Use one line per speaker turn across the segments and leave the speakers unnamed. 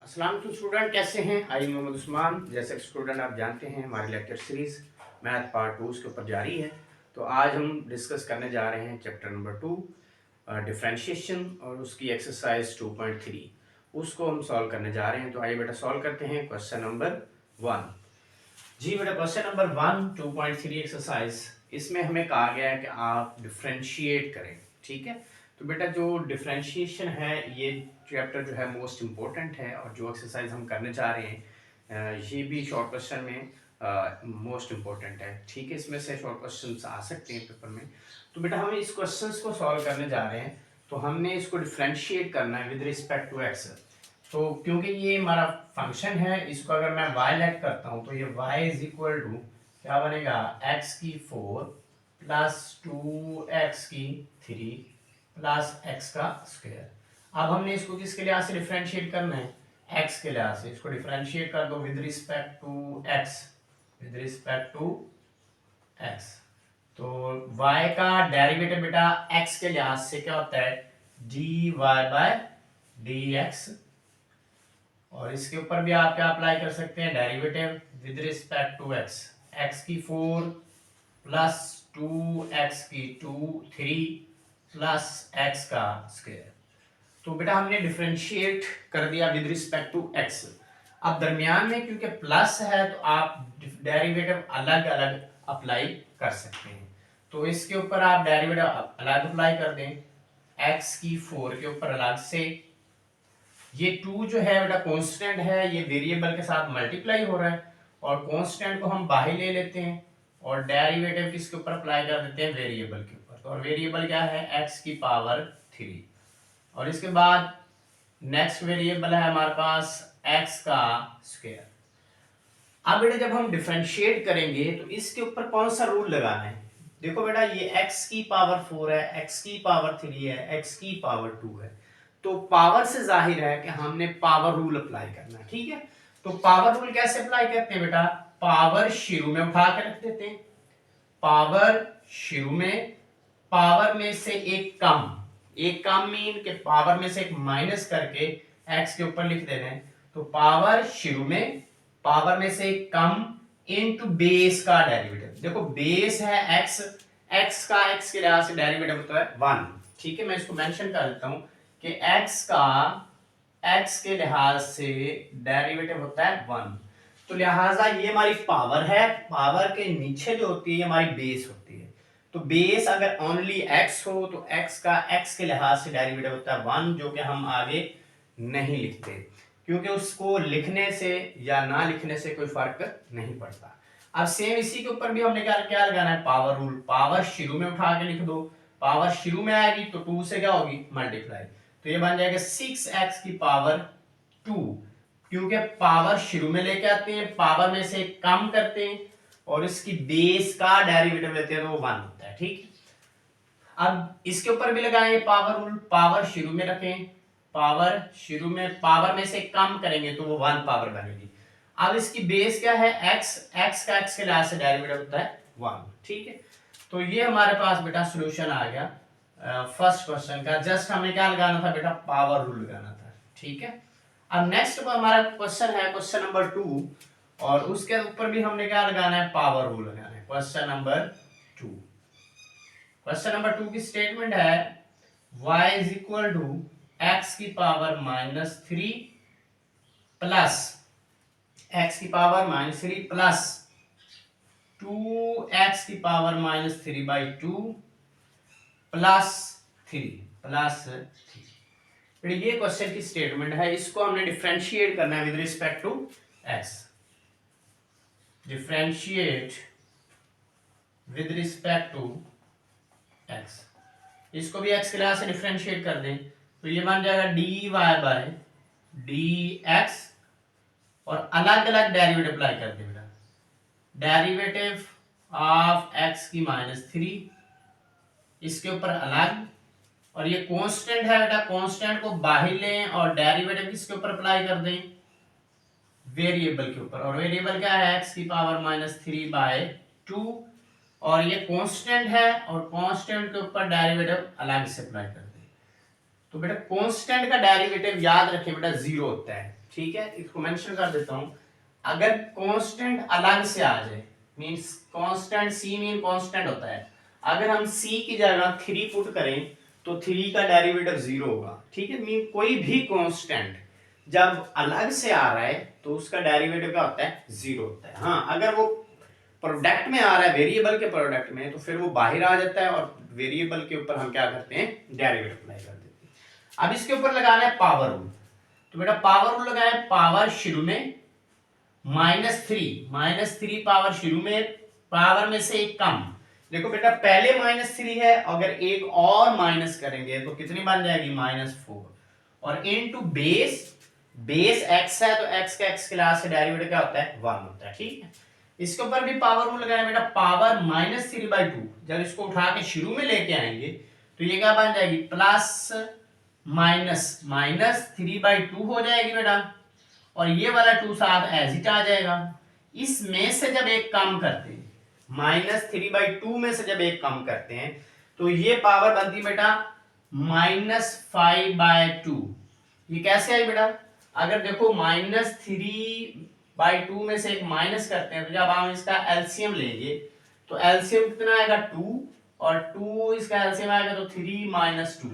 अस्सलाम वालेकुम स्टूडेंट, कैसे हैं? आई मोहम्मद उस्मान। जैसे कि स्टूडेंट आप जानते हैं हमारी लेक्चर सीरीज़ मैथ पार्ट 2 के ऊपर जारी है। तो आज हम डिस्कस करने जा रहे हैं चैप्टर नंबर 2 डिफरेंशिएशन और उसकी एक्सरसाइज 2.3 उसको हम सॉल्व करने जा रहे हैं। तो आइए बेटा सॉल्व करते हैं क्वेश्चन नंबर 1। जी बेटा, क्वेश्चन नंबर 1 2.3 एक्सरसाइज, इसमें हमें कहा गया है कि आप डिफरेंशिएट करें। ठीक है, तो बेटा जो डिफरेंशिएशन है ये चैप्टर जो है मोस्ट इम्पोर्टेंट है, और जो एक्सरसाइज हम करने जा रहे हैं ये भी शॉर्ट क्वेश्चन में मोस्ट इम्पोर्टेंट है। ठीक है, इसमें से शॉर्ट क्वेश्चन आ सकते हैं पेपर में। तो बेटा हम इस क्वेश्चन को सॉल्व करने जा रहे हैं, तो हमने इसको डिफरेंशिएट करना है विद रिस्पेक्ट टू एक्स। तो क्योंकि ये हमारा फंक्शन है, इसको अगर मैं y लेट करता हूँ तो ये y इज इक्वल टू क्या बनेगा, x की 4 प्लस 2x की 3 प्लस x का स्क्वायर। अब हमने इसको किसके लिहाज से डिफरेंशिएट करना है, x के लिहाज से। इसको डिफरेंशिएट कर दो with respect to x, with respect to x। तो y का डेरिवेटिव बेटा x के लिहाज से क्या होता है, dy बाय dx। और इसके ऊपर भी आप क्या अप्लाई कर सकते हैं, derivative with respect to x। x की 4 प्लस 2x की 3 प्लस x का स्क्वायर। तो बेटा हमने डिफरेंशिएट कर दिया विद रिस्पेक्ट टू x। अब दरमियान में क्योंकि प्लस है तो आप डेरिवेटिव अलग अलग अप्लाई कर सकते हैं। तो इसके ऊपर आप डेरिवेटिव अलग अप्लाई कर दें, x की 4 के ऊपर अलग से। ये 2 जो है बेटा कांस्टेंट है, ये वेरिएबल के साथ मल्टीप्लाई हो रहा है, और कांस्टेंट को हम बाहर ले लेते हैं और डेरिवेटिव किसके ऊपर अप्लाई कर देते हैं, वेरिएबल के ऊपर। तो और वेरिएबल क्या है, x की पावर 3। और इसके बाद नेक्स्ट वेरिएबल है हमारे पास x का स्क्वायर। अब बेटा जब हम डिफरेंशिएट करेंगे तो इसके ऊपर कौन सा रूल लगाना है। देखो बेटा ये x की पावर 4 है, x की पावर 3 है, x की पावर 2 है। तो पावर से जाहिर है कि हमने पावर रूल अप्लाई करना है। ठीक है, तो पावर रूल कैसे अप्लाई करते हैं बेटा, पावर शुरू में उठा के रख देते हैं, पावर शुरू में, पावर में से एक कम मीन के पावर में से एक माइनस करके x के ऊपर लिख देना है। तो पावर शुरू में, पावर में से एक कम इनटू बेस का डेरिवेटिव। देखो बेस है x, x का x के लिहाज से डेरिवेटिव होता है 1। ठीक है, मैं इसको मेंशन कर देता हूं कि x का x के लिहाज से डेरिवेटिव होता है 1। तो लिहाजा ये हमारी पावर है, पावर के नीचे जो होती है ये हमारी बेस होती है। तो बेस अगर ओनली x हो तो x का x के लिहाज से डेरिवेटिव होता है 1, जो कि हम आगे नहीं लिखते क्योंकि उसको लिखने से या ना लिखने से कोई फर्क नहीं पड़ता। अब सेम इसी के ऊपर भी हमने क्या लगाना है, पावर रूल। पावर शुरू में उठा के लिख दो, पावर शुरू में आएगी तो 2 से क्या होगी, मल्टीप्लाई। तो ये बन जाएगा 6x की पावर 2, क्योंकि पावर शुरू में लेके आते हैं, पावर में से कम करते हैं और इसकी बेस का डेरिवेटिव लेते हैं तो वो 1 होता है। ठीक, अब इसके ऊपर भी लगाएंगे पावर रूल। पावर शुरू में रखें, पावर शुरू में, पावर में से कम करेंगे तो वो 1 पावर बनेगी। अब इसकी बेस क्या है, x, x का x के लिहाज से डेरिवेटिव होता है 1। ठीक है, तो ये हमारे पास बेटा सॉल्यूशन आ गया फर्स्ट क्वेश्चन का। जस्ट हमें क्या लगाना था बेटा, पावर रूल लगाना था। ठीक है, अब नेक्स्ट हमारा क्वेश्चन है क्वेश्चन नंबर 2, और उसके ऊपर भी हमने क्या लगाना है, पावर रूल लगाना है। क्वेश्चन नंबर 2, क्वेश्चन नंबर 2 की स्टेटमेंट है y is equal to x की पावर -3 प्लस x की पावर -3 प्लस 2x की पावर -3/2 प्लस 3। ये क्वेश्चन की स्टेटमेंट है, इसको हमने डिफरेंशिएट करना है with respect to x। Differentiate with respect to x, इसको भी x के लिहाज से डिफरेंशिएट कर दें तो ये बन जाएगा dy बाय dx, और अलग अलग डेरिवेटिव अप्लाई कर दें बेटा। डेरिवेटिव ऑफ x की -3 इसके ऊपर अलग, और ये कांस्टेंट है बेटा, कांस्टेंट को बाहर लें और डेरिवेटिव किसके ऊपर अप्लाई कर दें, वेरिएबल के ऊपर। और वेरिएबल क्या है, x की पावर -3/2, और ये कांस्टेंट है और कांस्टेंट के ऊपर डेरिवेटिव अलग से अप्लाई कर दें। तो बेटा कांस्टेंट का डेरिवेटिव याद रखें बेटा 0 होता है, ठीक है, इसको मेंशन कर देता हूं। अगर कांस्टेंट अलग से आ जाए, मींस कांस्टेंट सी मीन कांस्टेंट होता है, अगर हम सी की जगह 3 पुट करें तो 3 का डेरिवेटिव 0 होगा। ठीक है, मीन कोई भी कांस्टेंट जब अलग से आ रहा है तो उसका डेरिवेटिव क्या होता है, 0 होता है। हाँ, अगर वो प्रोडक्ट में आ रहा है, वेरिएबल के प्रोडक्ट में, तो फिर वो बाहर आ जाता है और वेरिएबल के ऊपर हम क्या करते हैं, डेरिवेटिव अप्लाई कर देते हैं। अब इसके ऊपर लगाना है पावर रूल। तो बेटा पावर रूल लगाया, पावर शुरू में -3 पावर शुरू में, पावर में से एक कम। देखो बेटा पहले -3 है, अगर एक और माइनस करेंगे तो कितनी बन जाएगी, -4, और इनटू बेस x है तो x का x क्लास से डेरिवेटिव क्या होता है, 1 होता है। ठीक है, इसके ऊपर भी पावर रूल लगाया बेटा, पावर -3/2, जब इसको उठा के शुरू में लेके आएंगे तो ये क्या बन जाएगी, प्लस -3/2 हो जाएगी बेटा, और ये वाला 2 साथ एज इट आ जाएगा। इसमें से जब एक कम करते हैं, -3/2 में से जब एक कम करते हैं तो ये पावर बनती बेटा -5/2। ये कैसे आई बेटा, अगर देखो -3/2 में से एक माइनस करते हैं तो जब हम इसका एलसीएम लेंगे तो एलसीएम कितना आएगा, 2, और 2 इसका एलसीएम आएगा तो 3 - 2,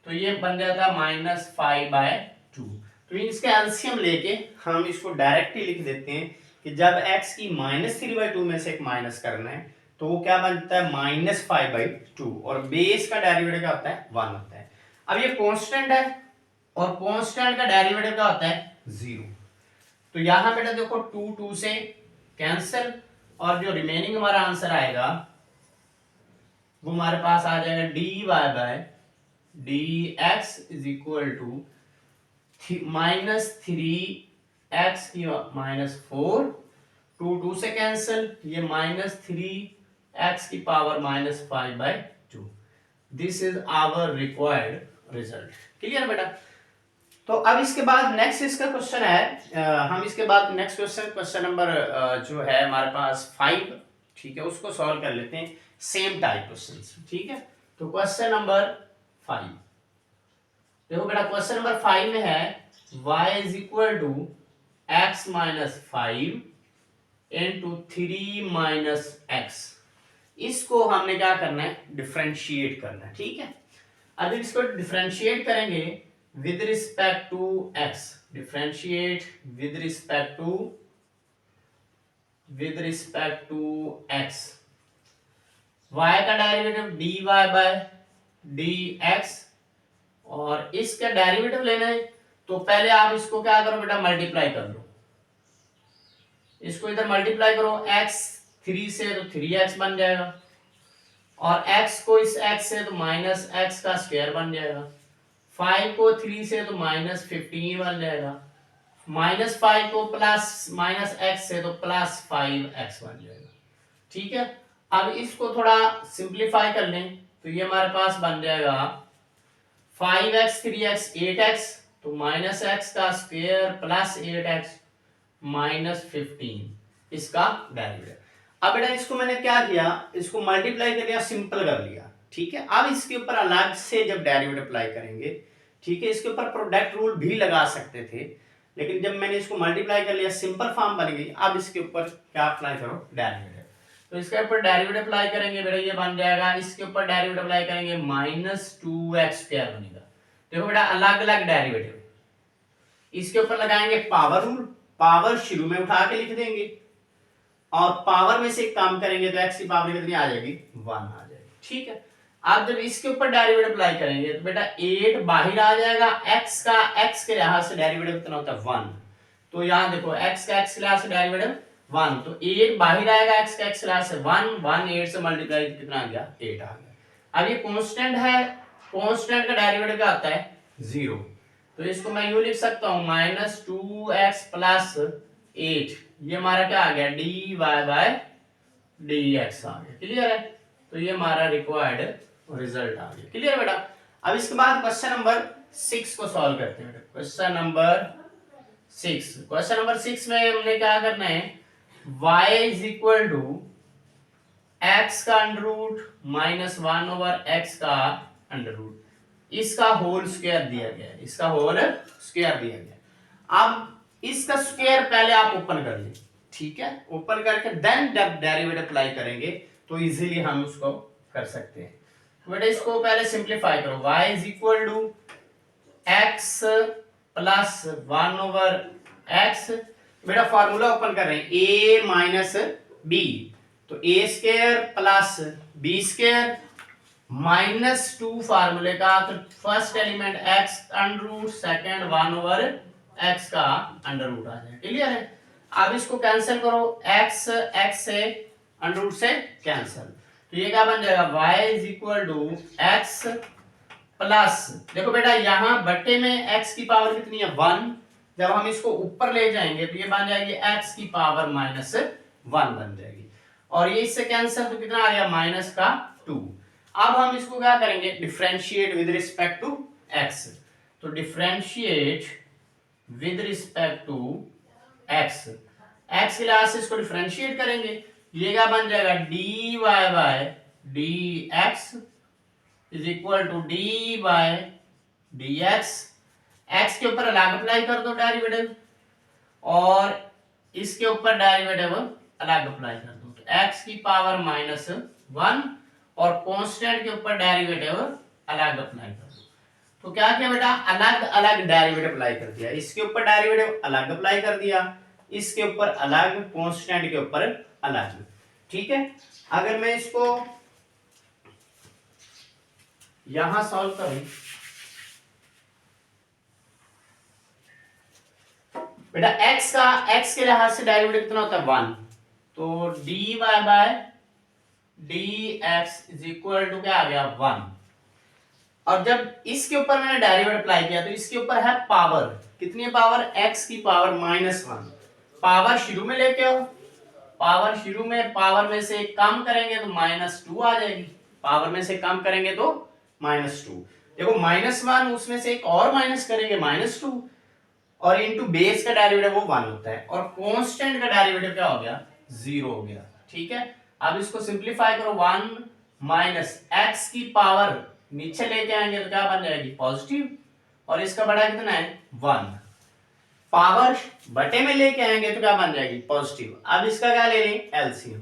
तो ये बन जाता है -5/2। तो इसका एलसीएम लेके हम इसको डायरेक्टली लिख देते हैं कि जब x की -3/2 में से एक माइनस करना है तो वो क्या बनता है, -5/2, और बेस का डेरिवेटिव क्या होता है, 1 होता है। अब ये कांस्टेंट है और कांस्टेंट का डेरिवेटिव क्या होता है, 0। तो यहां बेटा देखो 2 से कैंसिल, और जो रिमेनिंग हमारा आंसर आएगा वो हमारे पास आ जाएगा dy/dx is equal to -3x की -4, 2 से कैंसिल, ये -3x की power -5/2। This is our required result. Clear बेटा। तो अब इसके बाद नेक्स्ट इसका क्वेश्चन है, हम इसके बाद नेक्स्ट क्वेश्चन नंबर जो है हमारे पास 5, ठीक है, उसको सॉल्व कर लेते हैं, सेम टाइप क्वेश्चन। ठीक है, तो क्वेश्चन नंबर 5 देखो बेटा, क्वेश्चन नंबर 5 में है y is equal to x - 5 into 3 - x। इसको हमने क्या करना है, डिफरेंशिएट करना है। ठीक है, अब इसको डिफरेंशिएट करेंगे with respect to x, differentiate with respect to x, y का डेरिवेटिव dy/dx, और इसका डेरिवेटिव लेना है तो पहले आप इसको क्या करो बेटा, मल्टीप्लाई कर लो, इसको इधर मल्टीप्लाई करो, x 3 से तो 3x बन जाएगा, और x को इस x से तो -x का स्क्वायर बन जाएगा, 5 को 3 से तो -15 बन जाएगा, -5 को -x से तो +5x बन जाएगा। ठीक है, अब इसको थोड़ा सिंप्लीफाई कर लें तो ये हमारे पास बन जाएगा 5x 3x 8x, तो -x का स्क्वायर प्लस 8x -15, इसका डेरिवेटिव। अब बेटा इसको मैंने क्या किया, इसको मल्टीप्लाई कर लिया, सिंपल कर लिया। ठीक है, अब इसके ऊपर अलग से जब डेरिवेटिव अप्लाई करेंगे, ठीक है, इसके ऊपर प्रोडक्ट रूल भी लगा सकते थे, लेकिन जब मैंने इसको मल्टीप्लाई कर लिया, सिंपल फॉर्म बन गई। अब इसके ऊपर क्या अप्लाई करो, डेरिवेटिव। तो इसके ऊपर डेरिवेटिव अप्लाई करेंगे बेटा, ये बन जाएगा, इसके ऊपर डेरिवेटिव अप्लाई करेंगे -2x² बनेगा। देखो बेटा अलग अलग डेरिवेटिव, इसके ऊपर लगाएंगे पावर रूल, पावर शुरू में उठा के लिख देंगे, और पावर में से काम करेंगे तो x की पावर कितनी आ जाएगी, 1 आ जाएगी। ठीक है, आप जब इसके ऊपर डेरिवेटिव अप्लाई करेंगे तो बेटा 8 बाहर आ जाएगा, x के लिहाज से डेरिवेटिव कितना होता है, 1। तो यहां देखो x का x के लिहाज से डेरिवेटिव 1, तो 8 बाहर आएगा, x का x के लिहाज से 1, 8 से मल्टीप्लाई कितना आ गया, 8 आ गया। अब ये कांस्टेंट है, कांस्टेंट का डेरिवेटिव क्या आता है, 0। तो इसको मैं यूं लिख सकता हूं -2x + 8, ये हमारा क्या आ गया, dy/dx आ गया। क्लियर है, तो ये हमारा रिक्वायर्ड रिजल्ट आ गया। क्लियर बेटा। अब इसके बाद क्वेश्चन नंबर 6 को सॉल्व करते हैं। क्वेश्चन नंबर 6 में हमने क्या करना है, y is equal to x का अंडररूट -1/x का अंडररूट, इसका होल स्क्वायर दिया गया है, इसका होल स्क्वायर दिया गया। अब इसका स्क्वायर पहले आप ओपन कर लें, ठीक है, ओपन करके देन जब डेरिवेटिव अप्लाई करेंगे तो इजीली हम उसको कर सकते हैं। बेटा इसको पहले सिंप्लीफाई करो, y is equal to x plus 1/x। बेटा फॉर्मूला ओपन कर रहे हैं, a माइनस b, तो a square plus b square minus 2 फार्मूले का, तो first element x under root, second 1/x का अंडर रूट आ जाए। क्लियर है? अब इसको कैंसिल करो, x से अंडर रूट से कैंसिल, तो ये क्या बन जाएगा, y is equal to x plus, देखो बेटा यहाँ बट्टे में x की पावर कितनी है 1, जब हम इसको ऊपर ले जाएंगे तो ये बन जाएगी x की पावर माइनस 1 बन जाएगी, और ये इससे कैंसिल, तो कितना आ गया -2। अब हम इसको क्या करेंगे, differentiate with respect to x, तो differentiate with respect to x, x के लिहाज से इसको डिफरेंशिएट करेंगे, ये क्या बन जाएगा dy by dx is equal to d by dx, x के ऊपर अलग अप्लाई कर दो डेरिवेटिव, और इसके ऊपर डेरिवेटिव अलग अप्लाई कर दो, तो x की पावर -1 और कांस्टेंट के ऊपर डेरिवेटिव अलग अप्लाई कर दो। तो क्या किया बेटा, अलग अलग डेरिवेटिव अप्लाई कर दिया, इसके ऊपर डेरिवेटिव अलग अप्लाई कर दिया, इसके ऊपर अलग, कांस्टेंट के ऊपर अलग, ठीक है। अगर मैं इसको यहां सॉल्व करूं, बेटा x के लिहाज से डेरिवेटिव कितना होता है 1, तो dy by dx is equal to क्या आ गया 1, और जब इसके ऊपर मैंने डेरिवेटिव अप्लाई किया तो इसके ऊपर है पावर, कितनी है पावर, x की पावर -1, पावर शुरू में लेके आओ, पावर शुरू में, पावर में से कम करेंगे तो -2 आ जाएगी, पावर में से कम करेंगे तो -2, देखो -1 उसमें से एक और माइनस करेंगे -2, और इनटू बेस का डेरिवेटिव वो 1 होता है, और कांस्टेंट का डेरिवेटिव क्या हो गया 0 हो गया, ठीक है। अब इसको सिंप्लीफाई करो, 1 माइनस x की पावर नीचे लेके आएंगे तो क्या बन जाएगी पॉजिटिव, और इसका बड़ा कितना है 1, पावर बटे में लेके आएंगे तो क्या बन जाएगी पॉजिटिव। अब इसका क्या ले लें एलसीएम,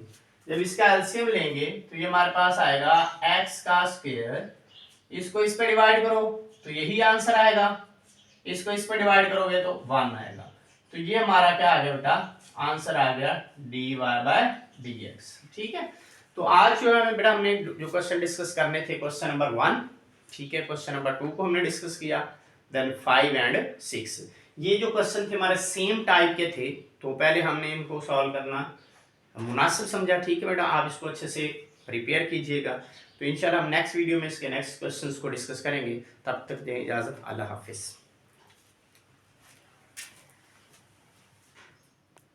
जब इसका एलसीएम लेंगे तो ये हमारे पास आएगा x का स्क्वायर, इसको इस पे डिवाइड करो तो यही आंसर आएगा, इसको इस पे डिवाइड करोगे तो 1 आएगा, तो ये हमारा क्या आ गया बेटा, आंसर आ गया dy बाय dx, ठीक है। तो आज जो है बेटा हमने जो क्वेश्चन डिस्कस करने थे, क्वेश्चन नंबर 1, ठीक है, क्वेश्चन नंबर 2 को हमने डिस्कस किया, देन 5 एंड 6, ये जो क्वेश्चन थे हमारे सेम टाइप के थे, तो पहले हमने इनको सॉल्व करना मुनासिब समझा, ठीक है बेटा। आप इसको अच्छे से प्रिपेयर कीजिएगा, तो इंशाल्लाह हम नेक्स्ट वीडियो में इसके नेक्स्ट क्वेश्चंस को डिस्कस करेंगे, तब तक दें इजाजत, अल्लाह हाफिज।